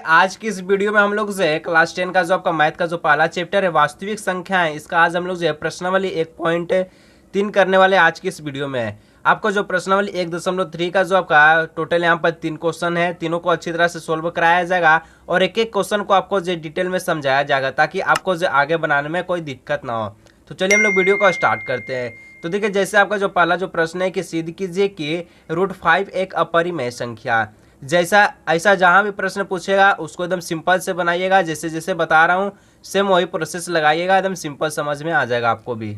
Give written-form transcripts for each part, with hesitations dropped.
आज की इस वीडियो में हम लोग जो है क्लास 10 का जो आपका मैथ का जो पहला चैप्टर है वास्तविक संख्या है, इसका आज हम लोग जो है प्रश्नावली 1.3 करने वाले आज की इस वीडियो में। आपको जो प्रश्नावली 1.3 का जो आपका टोटल यहाँ पर 3 क्वेश्चन है, तीनों को अच्छी तरह से सोल्व कराया जाएगा और एक एक क्वेश्चन को आपको जो डिटेल में समझाया जाएगा ताकि आपको जो आगे बनाने में कोई दिक्कत ना हो। तो चलिए हम लोग वीडियो को स्टार्ट करते हैं। तो देखिए, जैसे आपका जो पहला जो प्रश्न है कि सिद्ध कीजिए कि √5 एक अपरिमेय संख्या। जैसा ऐसा जहां भी प्रश्न पूछेगा उसको एकदम सिंपल से बनाइएगा, जैसे जैसे बता रहा हूं सेम वही प्रोसेस लगाइएगा, एकदम सिंपल समझ में आ जाएगा आपको भी।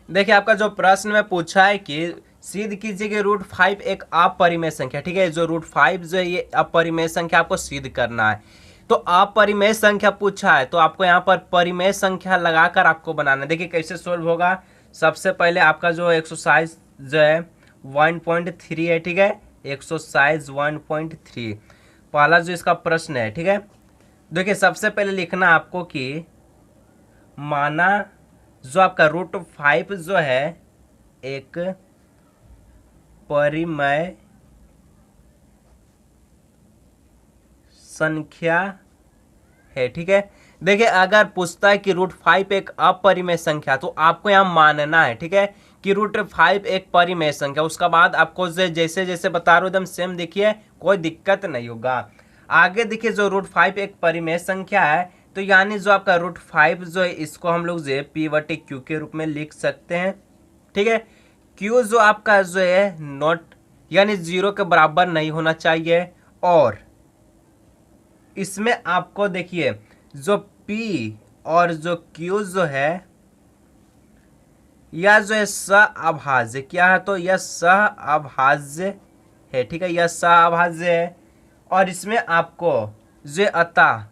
देखिए, आपका जो प्रश्न में पूछा है कि सिद्ध कीजिए कि √5 एक अपरिमेय संख्या। ठीक है, जो √5 जो है ये अपरिमेय संख्या आपको सिद्ध करना है। तो अपरिमेय संख्या पूछा है तो आपको यहाँ पर परिमेय संख्या लगाकर आपको बनाना है। देखिए कैसे सोल्व होगा। सबसे पहले आपका जो एक्सरसाइज जो है 1.3 है। ठीक है, एक्सरसाइज 1.3 पहला जो इसका प्रश्न है। ठीक है, देखिए सबसे पहले लिखना आपको कि माना जो आपका √5 जो है एक परिमेय संख्या है। ठीक है, देखिए अगर पूछता है कि √5 एक अपरिमेय संख्या तो आपको यहाँ मानना है। ठीक है, कि √5 एक परिमेय संख्या। उसका बाद आपको जैसे जैसे बता रहा हूँ एकदम सेम देखिए, कोई दिक्कत नहीं होगा। आगे देखिए जो √5 एक परिमेय संख्या है तो यानी जो आपका √5 जो है इसको हम लोग जो P/Q के रूप में लिख सकते हैं। ठीक है, Q जो आपका जो है नॉट यानी 0 के बराबर नहीं होना चाहिए। और इसमें आपको देखिए जो P और जो Q जो है यह जो है सहअभाज्य क्या है, तो यह सहअभाज्य है। ठीक है, यह सहअभाज्य है। और इसमें आपको जो अतः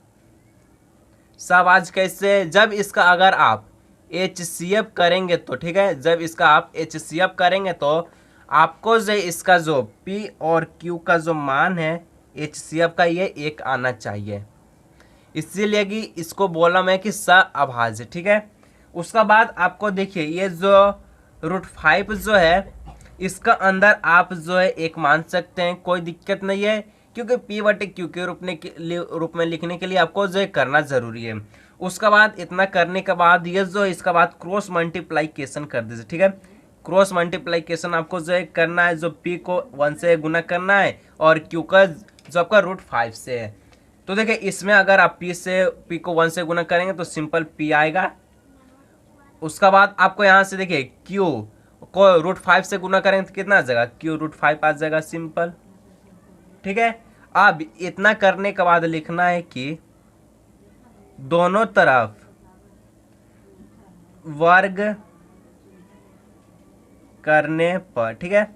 सहअभाज्य कैसे, जब इसका अगर आप HCF करेंगे तो ठीक है, जब इसका आप HCF करेंगे तो आपको जो इसका जो P और Q का जो मान है HCF का ये 1 आना चाहिए, इसीलिए कि इसको बोला मैं कि सहअभाज्य। ठीक है, उसका बाद आपको देखिए ये जो √5 जो है इसका अंदर आप जो है 1 मान सकते हैं, कोई दिक्कत नहीं है, क्योंकि P/Q के रूप में लिखने के लिए आपको जो है करना जरूरी है। उसका बाद इतना करने के बाद ये जो इसका बाद क्रॉस मल्टीप्लाइकेशन कर दीजिए। ठीक है, क्रॉस मल्टीप्लाइकेशन आपको जो है करना है, जो P को 1 से गुना करना है और Q का जो आपका √5 से है। तो देखिए इसमें अगर आप P को 1 से गुना करेंगे तो सिंपल P आएगा। उसका बाद आपको यहाँ से देखिए Q को √5 से गुना करेंगे तो कितना आ जाएगा, Q √5 आ जाएगा सिंपल। ठीक है, अब इतना करने के बाद लिखना है कि दोनों तरफ वर्ग करने पर। ठीक है,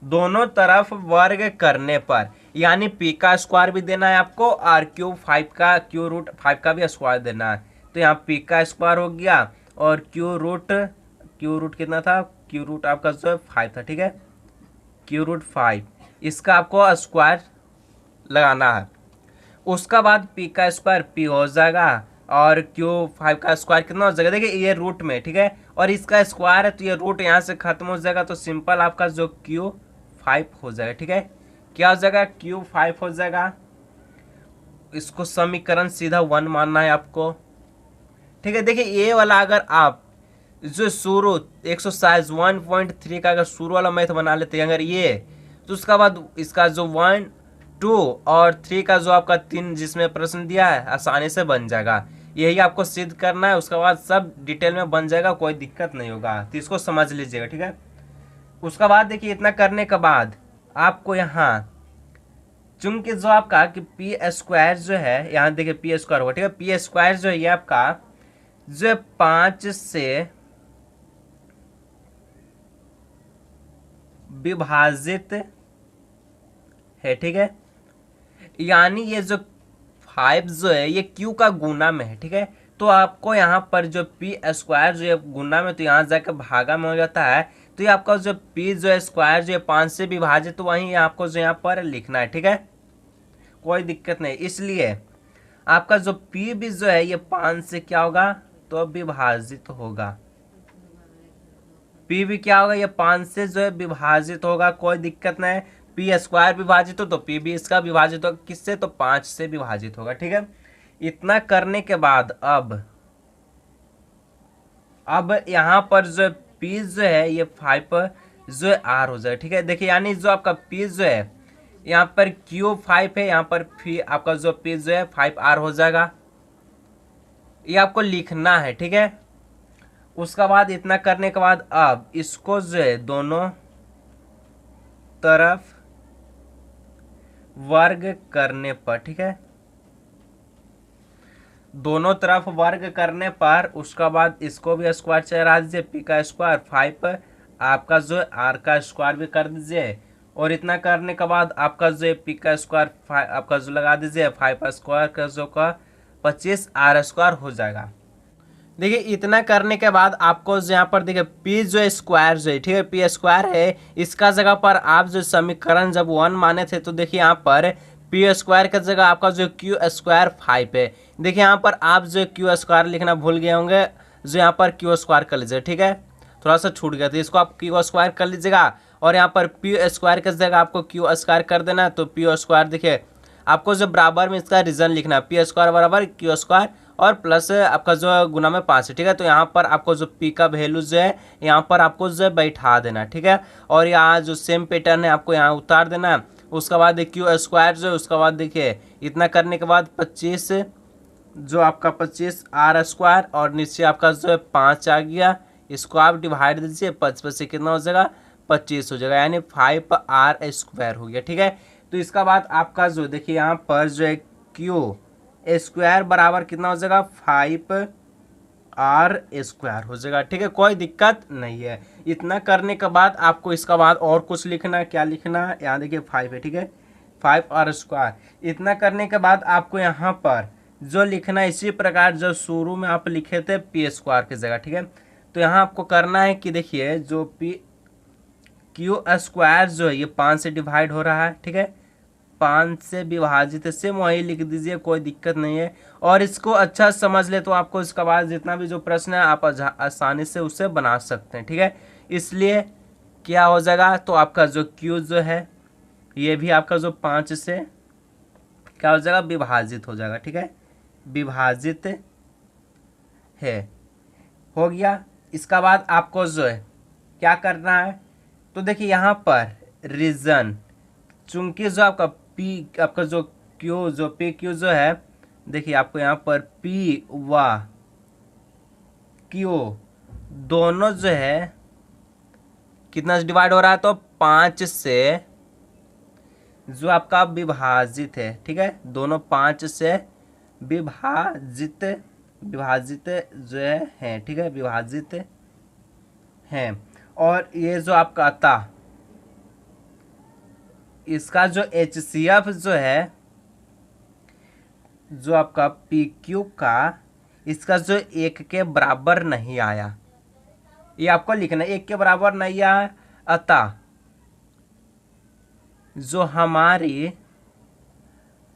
दोनों तरफ वर्ग करने पर यानी P का स्क्वायर भी देना है आपको और Q√5 का भी स्क्वायर देना है। तो यहाँ P का स्क्वायर हो गया और Q रूट कितना था, Q रूट आपका जो है 5 था। ठीक है, Q√5 इसका आपको स्क्वायर लगाना है। उसका बाद P का स्क्वायर P हो जाएगा और Q5 का स्क्वायर कितना हो जाएगा, देखिए ये रूट में। ठीक है, और इसका स्क्वायर है तो ये रूट यहाँ से खत्म हो जाएगा, तो सिंपल आपका जो Q5 हो जाएगा। ठीक है, क्या हो जाएगा, Q5 हो जाएगा। इसको समीकरण सीधा 1 मानना है आपको। ठीक है, देखिए ये वाला अगर आप जो शुरू एक्सरसाइज 1.3 का अगर शुरू वाला मैथ बना लेते हैं अगर ये, तो उसका बाद इसका जो 1, 2 और 3 का जो आपका 3 जिसमें प्रश्न दिया है आसानी से बन जाएगा। यही आपको सिद्ध करना है, उसके बाद सब डिटेल में बन जाएगा, कोई दिक्कत नहीं होगा, तो इसको समझ लीजिएगा। ठीक है, उसका बाद देखिए इतना करने के बाद आपको यहाँ चूंकि जो आपका कि P² जो है यहाँ देखिए P² होगा। ठीक है, P² जो है ये आपका जो 5 से विभाजित है। ठीक है, यानी ये जो 5 जो है ये Q का गुना में है। ठीक है, तो आपको यहाँ पर जो P² जो है गुना में, तो यहाँ जाकर भागा में हो जाता है, तो ये आपका जो P जो है स्क्वायर जो है 5 से विभाजित, तो वहीं आपको जो यहाँ पर लिखना है। ठीक है, कोई दिक्कत नहीं। इसलिए आपका जो P भी जो है ये 5 से क्या होगा, तो विभाजित होगा। P भी क्या होगा, ये 5 से जो है विभाजित होगा, कोई दिक्कत नहीं। पी स्क्वायर विभाजित हो तो पी भी इसका विभाजित होगा किससे, तो 5 से विभाजित होगा। ठीक है, इतना करने के बाद अब यहाँ पर जो पी जो है ये 5 जो है आर हो जाएगा। ठीक है, देखिए यानी जो आपका पी जो है यहाँ पर क्यू 5 है, यहाँ पर फिर आपका जो पी जो है 5 आर हो जाएगा। ये आपको लिखना है। ठीक है, उसका बाद इतना करने के बाद अब इसको जो है दोनों तरफ वर्ग करने पर, ठीक है, दोनों तरफ वर्ग करने पर उसका बाद इसको भी स्क्वायर चढ़ा दीजिए, पी का स्क्वायर 5 आपका जो है आर का स्क्वायर भी कर दीजिए, और इतना करने के बाद आपका जो है पी का स्क्वायर आपका जो लगा दीजिए 5 स्क्वायर का जो का 25 आर स्क्वायर हो जाएगा। देखिए इतना करने के बाद आपको यहाँ पर देखिए पी जो स्क्वायर जो है, ठीक है, पी स्क्वायर है, इसका जगह पर आप जो समीकरण जब 1 माने थे तो देखिए यहाँ पर पी स्क्वायर का जगह आपका जो क्यू स्क्वायर 5 है। देखिए यहाँ पर आप जो क्यू स्क्वायर लिखना भूल गए होंगे, जो यहाँ पर क्यू स्क्वायर कर लीजिए। ठीक है, थोड़ा सा छूट गया था, इसको आप क्यू स्क्वायर कर लीजिएगा, और यहाँ पर पी स्क्वायर की जगह आपको क्यू स्क्वायर कर देना। तो पी स्क्वायर देखिए आपको जो बराबर में इसका रीजन लिखना है, पी स्क्वायर बराबर क्यू स्क्वायर और प्लस आपका जो गुना में 5 है। ठीक है, तो यहाँ पर आपको जो पी का वैल्यू जो है यहाँ पर आपको जो है बैठा देना। ठीक है, और यहाँ जो सेम पैटर्न है आपको यहाँ उतार देना। उसके बाद क्यू स्क्वायर जो है, उसके बाद देखिए इतना करने के बाद 25 जो आपका 25 आर स्क्वायर, और नीचे आपका जो है 5 आ गया, इसको आप डिवाइड दीजिए, 25 से कितना हो जाएगा 25 हो जाएगा, यानी 5 आर स्क्वायर हो गया। ठीक है, तो इसका बाद आपका जो देखिए यहाँ पर जो है क्यू स्क्वायर बराबर कितना हो जाएगा 5 आर स्क्वायर हो जाएगा। ठीक है, कोई दिक्कत नहीं है। इतना करने के बाद आपको इसका बाद और कुछ लिखना है, क्या लिखना है, यहाँ देखिए 5 है। ठीक है, 5 आर स्क्वायर। इतना करने के बाद आपको यहाँ पर जो लिखना है इसी प्रकार जो शुरू में आप लिखे थे पी स्क्वायर की जगह। ठीक है, तो यहाँ आपको करना है कि देखिए जो पी क्यू स्क्वायर जो है ये 5 से डिवाइड हो रहा है। ठीक है, 5 से विभाजित, सेम वही लिख दीजिए, कोई दिक्कत नहीं है। और इसको अच्छा समझ ले तो आपको इसका बाद जितना भी जो प्रश्न है आप आसानी से उससे बना सकते हैं। ठीक है, इसलिए क्या हो जाएगा, तो आपका जो क्यू जो है ये भी आपका जो 5 से क्या हो जाएगा विभाजित हो जाएगा। ठीक है, विभाजित है, हो गया। इसका बाद आपको जो है क्या करना है, तो देखिए यहाँ पर रीजन चूंकि जो आपका पी आपका जो क्यू जो पी क्यू जो है, देखिए आपको यहाँ पर पी व क्यू दोनों जो है कितना से डिवाइड हो रहा है, तो 5 से जो आपका विभाजित है। ठीक है, दोनों 5 से विभाजित विभाजित जो है। ठीक है, विभाजित है, और ये जो आपका आता इसका जो HCF जो है जो आपका PQ का, इसका जो 1 के बराबर नहीं आया, ये आपको लिखना है, 1 के बराबर नहीं आया। अतः जो हमारी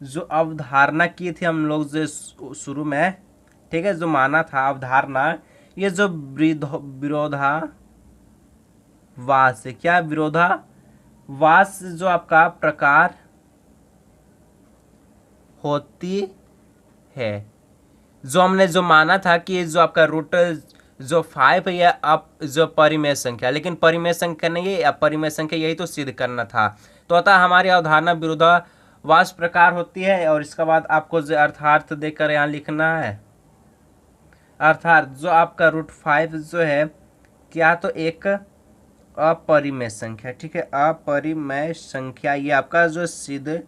जो अवधारणा की थी हम लोग जो शुरू में, ठीक है, जो माना था अवधारणा, ये जो विरोधावास है, क्या विरोधावास जो आपका प्रकार होती है, जो हमने जो माना था कि जो आपका रूट जो 5 है या अब जो परिमेय संख्या, लेकिन परिमेय संख्या नहीं है, अपरिमेय संख्या, यही तो सिद्ध करना था। तो अतः हमारी अवधारणा विरोधावास प्रकार होती है। और इसके बाद आपको जो अर्थार्थ देकर यहाँ लिखना है, अर्थात जो आपका रूट 5 जो है क्या, तो एक अपरिमेय संख्या। ठीक है, अपरिमेय संख्या, ये आपका जो सिद्ध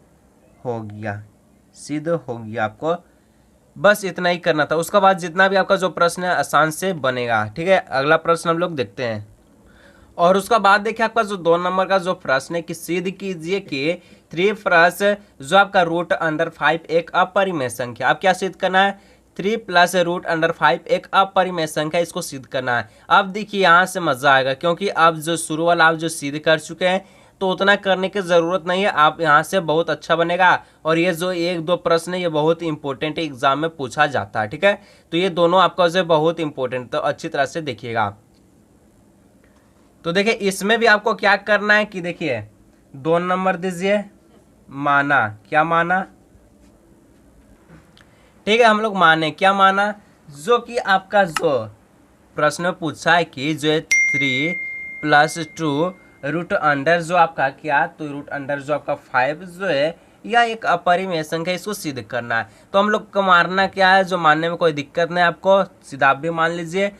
हो गया, सिद्ध हो गया। आपको बस इतना ही करना था। उसके बाद जितना भी आपका जो प्रश्न है आसान से बनेगा। ठीक है, अगला प्रश्न हम लोग देखते हैं। और उसका बाद देखिए आपका जो 2 नंबर का जो प्रश्न है कि सिद्ध कीजिए कि 3 प्लस जो आपका रूट अंडर 5 एक अपरिमेय संख्या। अब क्या सिद्ध करना है, 3 प्लस रूट अंडर 5 एक अपरिमेय संख्या, इसको सिद्ध करना है। अब देखिए यहाँ से मजा आएगा, क्योंकि अब जो शुरू वाला आप जो सिद्ध कर चुके हैं तो उतना करने की ज़रूरत नहीं है। आप यहाँ से बहुत अच्छा बनेगा। और ये जो 1-2 प्रश्न है ये बहुत इंपॉर्टेंट है, एग्जाम में पूछा जाता है। ठीक है, तो ये दोनों आपका जो बहुत इंपॉर्टेंट, तो अच्छी तरह से देखिएगा। तो देखिए इसमें भी आपको क्या करना है कि देखिए 2 नंबर दीजिए माना, क्या माना, ठीक है, हम लोग माने क्या माना, जो कि आपका जो प्रश्न में पूछा है कि जो है 3+2 रूट अंडर जो आपका क्या, तो रूट अंडर जो आपका 5 जो है या एक अपरिमेय संख्या, इसको सिद्ध करना है। तो हम लोग को मानना क्या है, जो मानने में कोई दिक्कत नहीं आपको, सीधा आप भी मान लीजिए।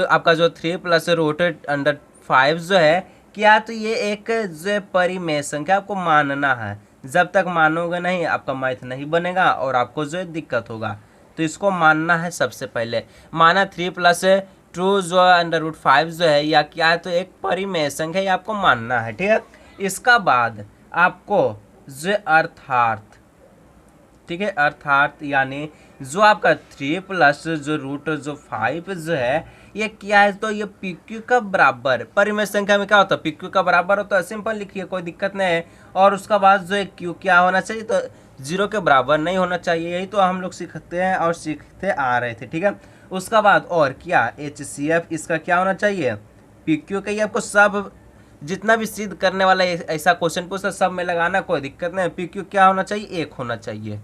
आपका जो 3+√5 जो है क्या, तो ये एक जो परिमेय संख्या आपको मानना है। जब तक मानोगे नहीं आपका मैथ नहीं बनेगा और आपको जो है दिक्कत होगा। तो इसको मानना है सबसे पहले। माना 3+2 जो √5 जो है या क्या है, तो एक परिमेय संख्या ये आपको मानना है, ठीक है। इसका बाद आपको जो अर्थात, ठीक है, अर्थात यानी जो आपका 3+5 जो है ये क्या है, तो ये PQ का बराबर, परिमेय संख्या में क्या होता है, PQ का बराबर होता है, सिंपल लिखिए, कोई दिक्कत नहीं है। और उसका बाद जो है Q क्या होना चाहिए, तो 0 के बराबर नहीं होना चाहिए। यही तो हम लोग सीखते हैं और सीखते आ रहे थे, ठीक है। उसका बाद और क्या, HCF इसका क्या होना चाहिए, PQ का। ये आपको सब जितना भी सिद्ध करने वाला ऐसा क्वेश्चन पूछता सब में लगाना, कोई दिक्कत नहीं। PQ क्या होना चाहिए, 1 होना चाहिए,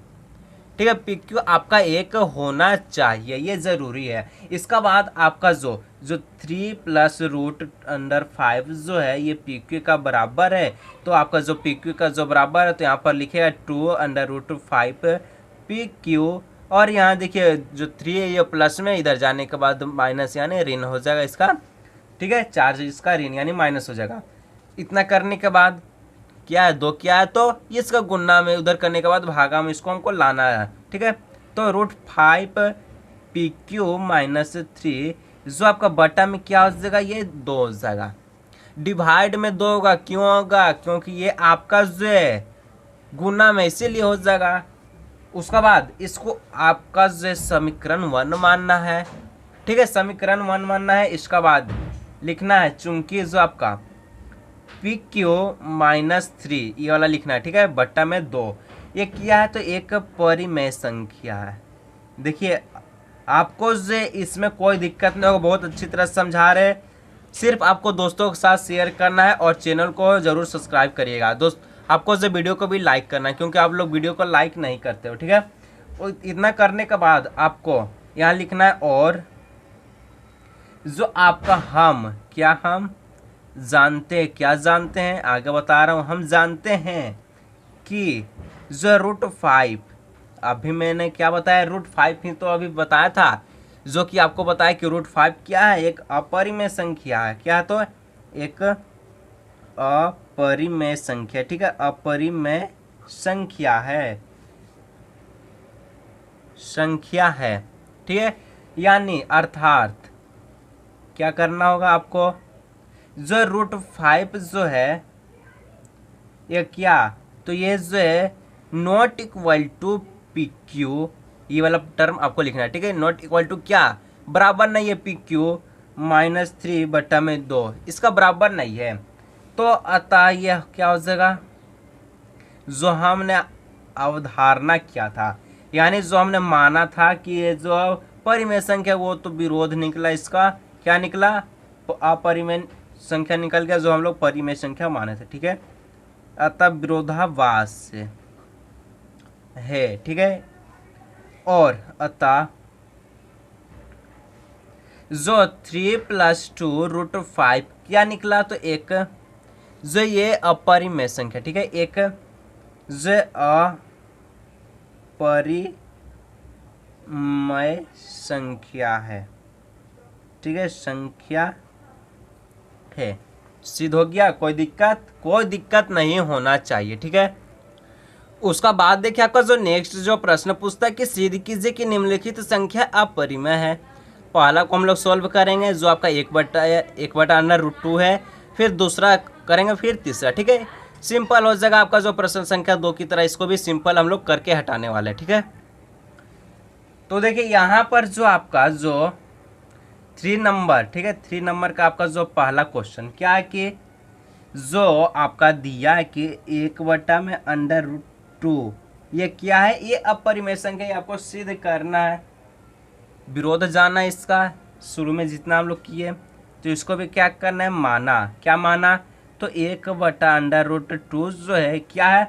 ठीक है। PQ आपका 1 होना चाहिए, ये जरूरी है। इसका बाद आपका जो 3+√5 जो है ये PQ का बराबर है। तो आपका जो PQ का जो बराबर है, तो यहाँ पर लिखेगा 2√5 PQ। और यहाँ देखिए जो 3 है ये प्लस में, इधर जाने के बाद माइनस यानी ऋण हो जाएगा इसका, ठीक है, चार्ज इसका ऋण यानी माइनस हो जाएगा। इतना करने के बाद क्या है, 2 क्या है, तो इसका गुना में, उधर करने के बाद भागा में इसको हमको लाना है, ठीक है। तो √5 PQ -3 जो आपका बटा में क्या हो जाएगा, ये 2 हो जाएगा। डिवाइड में 2 होगा, क्यों होगा, क्योंकि ये आपका जो है गुना में, इसीलिए हो जाएगा। उसका बाद इसको आपका जो है समीकरण 1 मानना है, ठीक है, समीकरण 1 मानना है। इसका बाद लिखना है चूंकि जो आपका PQ -3 ये वाला लिखना है, ठीक है, बट्टा में 2। ये क्या है, तो एक परिमेय संख्या है। देखिए आपको जो इसमें कोई दिक्कत नहीं होगा, बहुत अच्छी तरह समझा रहे। सिर्फ आपको दोस्तों के साथ शेयर करना है और चैनल को जरूर सब्सक्राइब करिएगा। दोस्त आपको जो वीडियो को भी लाइक करना है, क्योंकि आप लोग वीडियो को लाइक नहीं करते हो, ठीक है। और इतना करने के बाद आपको यहाँ लिखना है और जो आपका हम क्या, हम जानते, क्या जानते हैं, आगे बता रहा हूँ, हम जानते हैं कि जो √5, अभी मैंने क्या बताया, √5 ही तो अभी बताया था, जो कि आपको बताया कि √5 क्या है, एक अपरिमेय संख्या है। क्या है, तो एक अपरिमेय संख्या, ठीक है, अपरिमेय संख्या है, संख्या है, ठीक है। यानी अर्थात क्या करना होगा आपको, जो √5 जो है ये क्या, तो ये जो है नॉट इक्वल टू PQ, ये वाला टर्म आपको लिखना है, ठीक है। नॉट इक्वल टू क्या, बराबर नहीं है, PQ -3 बटा में 2 इसका बराबर नहीं है। तो अतः यह क्या हो जाएगा, जो हमने अवधारणा किया था, यानी जो हमने माना था कि ये जो परिमेय संख्या, वो तो विरोध निकला, इसका क्या निकला, अपरिमेय संख्या निकल गया, जो हम लोग परिमेय संख्या माने थे, ठीक है। अतः विरोधाभास से है, ठीक है। और अतः जो 3+2√5 क्या निकला, तो एक जो ये अपरिमेय संख्या, ठीक है, एक जो अपरिमेय संख्या है, ठीक है, संख्या है। सिद्ध हो गया, कोई दिक्कत नहीं होना चाहिए, ठीक है। उसका बाद देखिए आपका जो नेक्स्ट जो प्रश्न पूछता है कि सिद्ध कीजिए कि निम्नलिखित संख्या अपरिमेय है। पहला को हम लोग सॉल्व करेंगे, जो आपका 1/√2 है, फिर दूसरा करेंगे, फिर तीसरा, ठीक है। सिंपल हो जाएगा आपका जो प्रश्न संख्या 2 की तरह, इसको भी सिंपल हम लोग करके हटाने वाले हैं, ठीक है। तो देखिए यहाँ पर जो आपका जो 3 नंबर, ठीक है, 3 नंबर का आपका जो पहला क्वेश्चन क्या है कि जो आपका दिया है कि 1/√2 ये क्या है, ये अपरिमेय संख्या, ये आपको सिद्ध करना है, विरोध जानना है इसका, शुरू में जितना हम लोग किए। तो इसको भी क्या करना है, माना, क्या माना, तो 1/√2 जो है क्या है,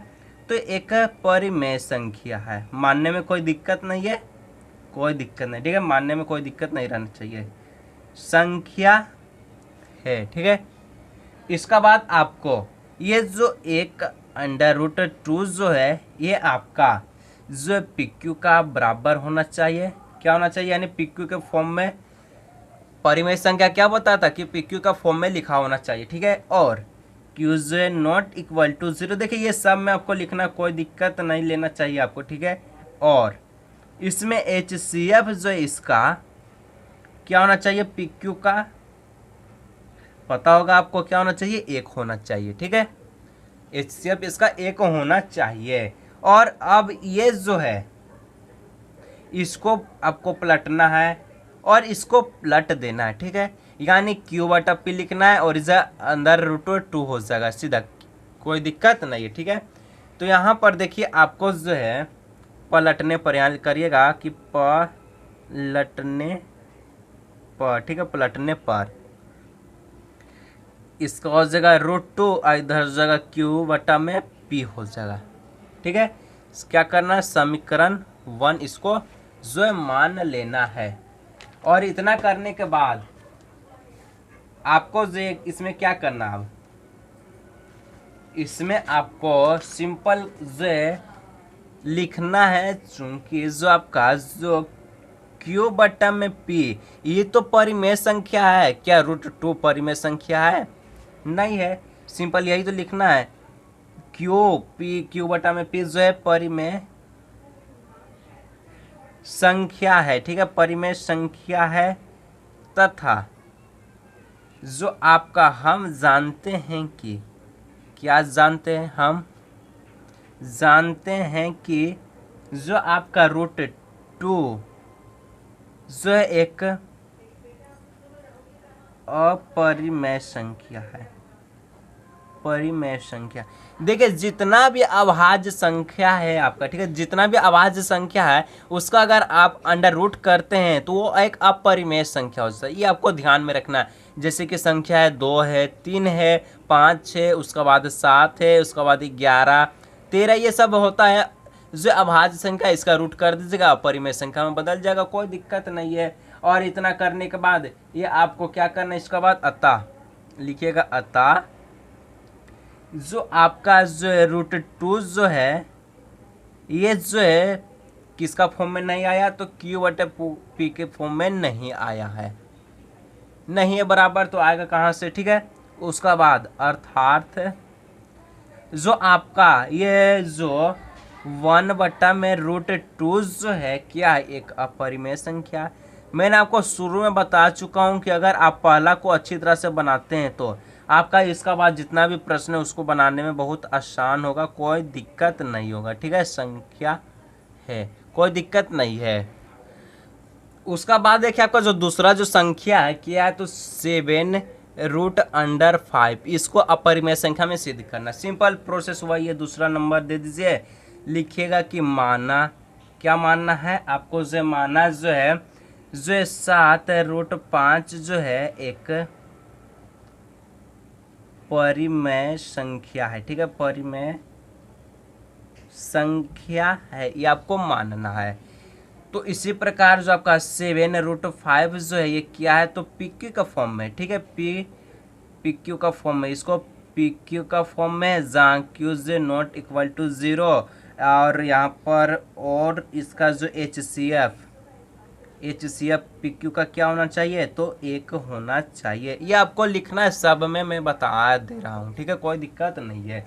तो एक परिमेय संख्या है। मानने में कोई दिक्कत नहीं है, कोई दिक्कत नहीं, ठीक है, मानने में कोई दिक्कत नहीं रहना चाहिए, संख्या है, ठीक है। इसका बाद आपको ये जो 1/√2 जो है ये आपका जो PQ का बराबर होना चाहिए, क्या होना चाहिए, यानी PQ के फॉर्म में परिमेय संख्या क्या बताता कि PQ का फॉर्म में लिखा होना चाहिए, ठीक है। और Q जो नॉट इक्वल टू 0, देखिए ये सब में आपको लिखना, कोई दिक्कत नहीं लेना चाहिए आपको, ठीक है। और इसमें HCF जो है इसका क्या होना चाहिए, PQ का पता होगा आपको, क्या होना चाहिए, 1 होना चाहिए, ठीक है। HCF इसका 1 होना चाहिए। और अब ये जो है इसको आपको पलटना है और इसको पलट देना है, ठीक है, यानी Q/P लिखना है और इसे अंदर √2 हो जाएगा सीधा, कोई दिक्कत नहीं है, ठीक है। तो यहाँ पर देखिए आपको जो है पलटने पर यहाँ करिएगा कि पलटने पर, ठीक है, पलटने पर इसका हो जाएगा √2 और इधर हो जाएगा Q/P हो जाएगा, ठीक है। क्या करना है, समीकरण 1 इसको जो है मान लेना है। और इतना करने के बाद आपको जो इसमें क्या करना है, अब इसमें आपको सिंपल जो है लिखना है, चूंकि जो आपका जो Q/P ये तो परिमेय संख्या है, क्या √2 परिमेय संख्या है, नहीं है, सिंपल यही तो लिखना है, Q/P जो है परिमेय संख्या है, ठीक है, परिमेय संख्या है। तथा जो आपका हम जानते हैं कि, क्या जानते हैं, हम जानते हैं कि जो आपका √2 जो है एक अपरिमेय संख्या है, परिमेय संख्या। देखिए जितना भी अभाज्य संख्या है आपका, ठीक है, जितना भी अभाज्य संख्या है उसका अगर आप अंडर रूट करते हैं तो वो एक अपरिमेय संख्या होता है, ये आपको ध्यान में रखना है। जैसे कि संख्या है 2 है, 3 है, 5 है, उसके बाद 7 है, उसके बाद 11, 13, ये सब होता है जो अभाज्य संख्या, इसका रूट कर दीजिएगा, अपरिमेय संख्या में बदल जाएगा, कोई दिक्कत नहीं है। और इतना करने के बाद ये आपको क्या करना है, इसके बाद अतः लिखिएगा, अतः जो आपका जो है √2 जो है ये जो है किसका फॉर्म में नहीं आया, तो Q/P के फॉर्म में नहीं आया है, नहीं है बराबर, तो आएगा कहाँ से, ठीक है। उसका बाद अर्थात जो आपका ये जो 1/√2 जो है क्या है, एक अपरिमेय संख्या। मैंने आपको शुरू में बता चुका हूँ कि अगर आप पहला को अच्छी तरह से बनाते हैं तो आपका इसका बाद जितना भी प्रश्न है उसको बनाने में बहुत आसान होगा, कोई दिक्कत नहीं होगा, ठीक है, संख्या है, कोई दिक्कत नहीं है। उसका बाद देखिए आपका जो दूसरा जो संख्या है क्या है, तो 7√5, इसको अपरिमेय संख्या में सिद्ध करना, सिंपल प्रोसेस हुआ। ये दूसरा नंबर दे दीजिए, लिखिएगा कि माना, क्या मानना है आपको, जो माना जो है जो 7√5 जो है एक परिमेय संख्या है, ठीक है, परिमेय संख्या है, ये आपको मानना है। तो इसी प्रकार जो आपका 7√5 जो है ये क्या है, तो PQ का फॉर्म में, ठीक है, PQ का फॉर्म में, इसको PQ का फॉर्म में जहाँ Q J not equal to 0, और यहाँ पर और इसका जो HCF PQ का क्या होना चाहिए, तो 1 होना चाहिए। ये आपको लिखना है, सब में मैं बता दे रहा हूँ, ठीक है, कोई दिक्कत नहीं है।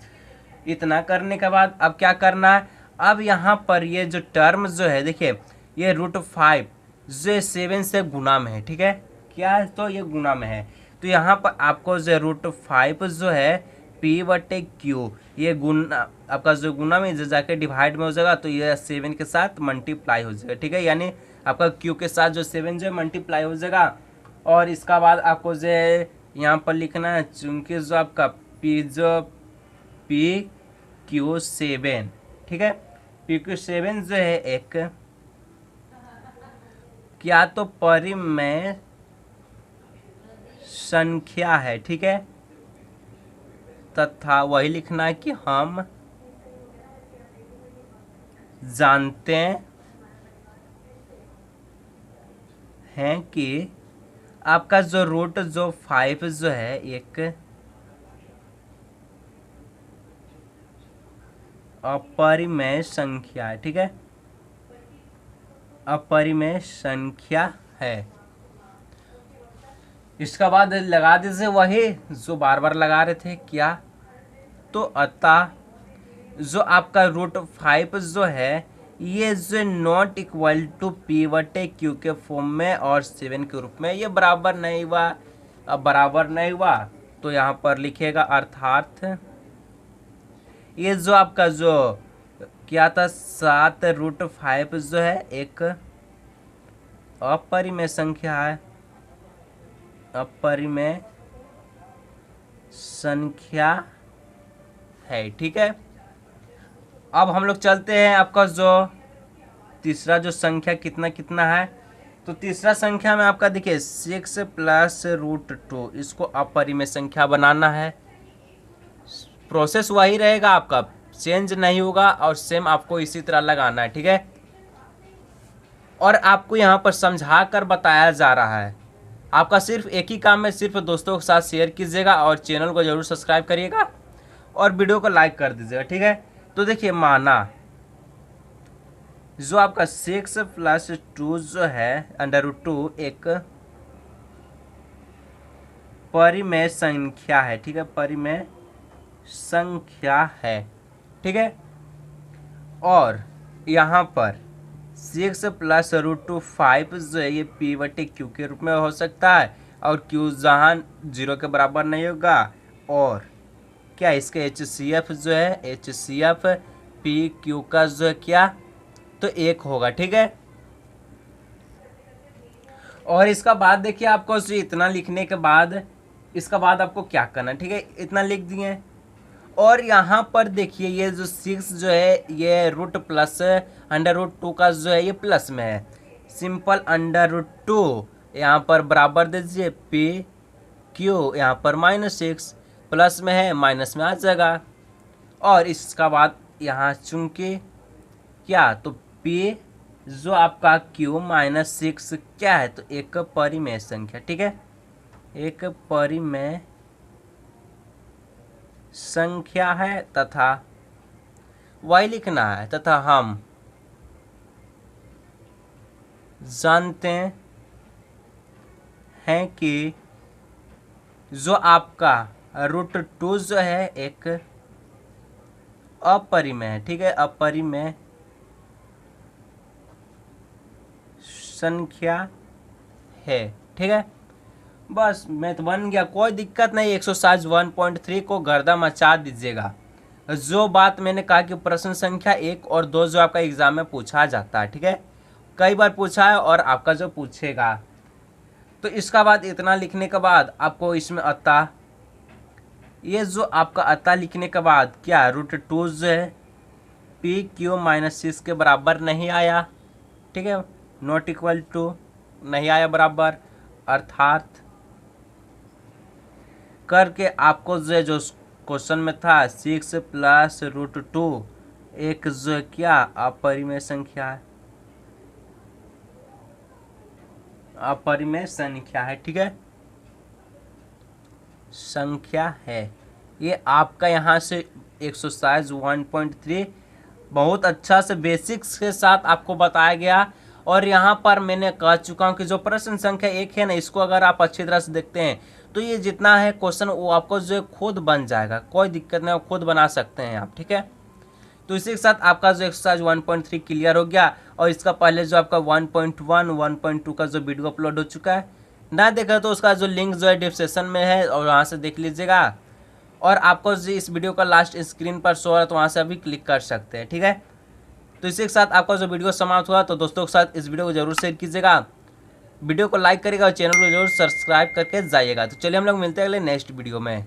इतना करने के बाद अब क्या करना है, अब यहाँ पर ये जो टर्म जो है देखिए ये √5 जो 7 से गुना में है, ठीक है, क्या है, तो ये गुना में है, तो यहाँ पर आपको जो √5 जो है P/Q ये गुना आपका जो गुना में जो जाके डिवाइड में हो जाएगा, तो ये 7 के साथ मल्टीप्लाई हो जाएगा, ठीक है, यानी आपका Q के साथ जो 7 जो मल्टीप्लाई हो जाएगा। और इसका बाद आपको जो यहाँ पर लिखना है, चूंकि जो आपका PQ7, ठीक है, PQ7 जो है एक क्या तो परिमेय संख्या है, ठीक है, तथा वही लिखना है कि हम जानते हैं कि आपका जो रूट जो 5 जो है एक अपरिमेय संख्या है। ठीक है, अपरिमेय संख्या है। इसका बाद लगा दीजिए वही जो बार बार लगा रहे थे क्या, तो अतः जो आपका रूट 5 जो है ये जो नॉट इक्वल टू p/q के फॉर्म में और 7 के रूप में ये बराबर नहीं हुआ। अब बराबर नहीं हुआ तो यहाँ पर लिखेगा अर्थात ये जो आपका जो क्या था 7√5 जो है एक अपरिमेय संख्या है, अपरिमेय संख्या है। ठीक है, अब हम लोग चलते हैं आपका जो तीसरा जो संख्या कितना कितना है। तो तीसरा संख्या में आपका देखिए 6 + √2 इसको अपरिमेय संख्या बनाना है। प्रोसेस वही रहेगा, आपका चेंज नहीं होगा और सेम आपको इसी तरह लगाना है। ठीक है, और आपको यहाँ पर समझा कर बताया जा रहा है। आपका सिर्फ एक ही काम है, सिर्फ दोस्तों के साथ शेयर कीजिएगा और चैनल को जरूर सब्सक्राइब करिएगा और वीडियो को लाइक कर दीजिएगा। ठीक है, तो देखिए माना जो आपका 6 + 2 जो है √2 एक परिमेय संख्या है। ठीक है, परिमेय संख्या है। ठीक है, और यहाँ पर 6 + √2 5 जो है ये p/q के रूप में हो सकता है और q जहाँ 0 के बराबर नहीं होगा। और क्या इसके HCF जो है HCF pq का जो है क्या, तो 1 होगा। ठीक है, और इसका बाद देखिए आपको इतना लिखने के बाद इसका बाद आपको क्या करना है। ठीक है, इतना लिख दिए और यहाँ पर देखिए ये जो 6 जो है ये रूट प्लस √2 का जो है ये प्लस में है, सिंपल √2 यहाँ पर बराबर दीजिए pq, यहाँ पर -6 प्लस में है माइनस में आ जाएगा। और इसका बाद यहाँ चूंकि क्या, तो p जो आपका q -6 क्या है, तो एक परिमेय संख्या। ठीक है, एक परिमेय संख्या है तथा वही लिखना है तथा हम जानते हैं कि जो आपका √2 जो है एक अपरिमेय है। ठीक है, अपरिमेय संख्या है। ठीक है, बस मैथ बन गया, कोई दिक्कत नहीं। एक्सरसाइज 1.3 को गर्दा मचा दीजिएगा। जो बात मैंने कहा कि प्रश्न संख्या 1 और 2 जो आपका एग्जाम में पूछा जाता है, ठीक है, कई बार पूछा है और आपका जो पूछेगा, तो इसका बाद इतना लिखने के बाद आपको इसमें अतः ये जो आपका अतः लिखने के बाद क्या √2 जो है pq -6 के बराबर नहीं आया। ठीक है, नॉट इक्वल टू नहीं आया बराबर, अर्थात करके आपको जो क्वेश्चन में था 6 + √2 एक जो क्या अपरिमेय संख्या है, अपरिमेय संख्या है। ठीक है, संख्या है। ये आपका यहाँ से एक्सरसाइज 1.3 बहुत अच्छा से बेसिक्स के साथ आपको बताया गया। और यहाँ पर मैंने कह चुका हूँ कि जो प्रश्न संख्या 1 है ना, इसको अगर आप अच्छी तरह से देखते हैं तो ये जितना है क्वेश्चन वो आपको जो खुद बन जाएगा, कोई दिक्कत नहीं, खुद बना सकते हैं आप। ठीक है, तो इसी के साथ आपका जो एक्सरसाइज 1.3 क्लियर हो गया। और इसका पहले जो आपका 1.1 1.2 का जो वीडियो अपलोड हो चुका है, ना देखा तो उसका जो लिंक जो है डिस्क्रिप्शन में है और वहाँ से देख लीजिएगा। और आपको जो इस वीडियो का लास्ट स्क्रीन पर शो हो रहा है तो वहाँ से अभी क्लिक कर सकते हैं। ठीक है, तो इसी के साथ आपका जो वीडियो समाप्त हुआ, तो दोस्तों के साथ इस वीडियो को जरूर शेयर कीजिएगा, वीडियो को लाइक करिएगा और चैनल को जरूर सब्सक्राइब करके जाइएगा। तो चलिए हम लोग मिलते हैं अगले नेक्स्ट वीडियो में।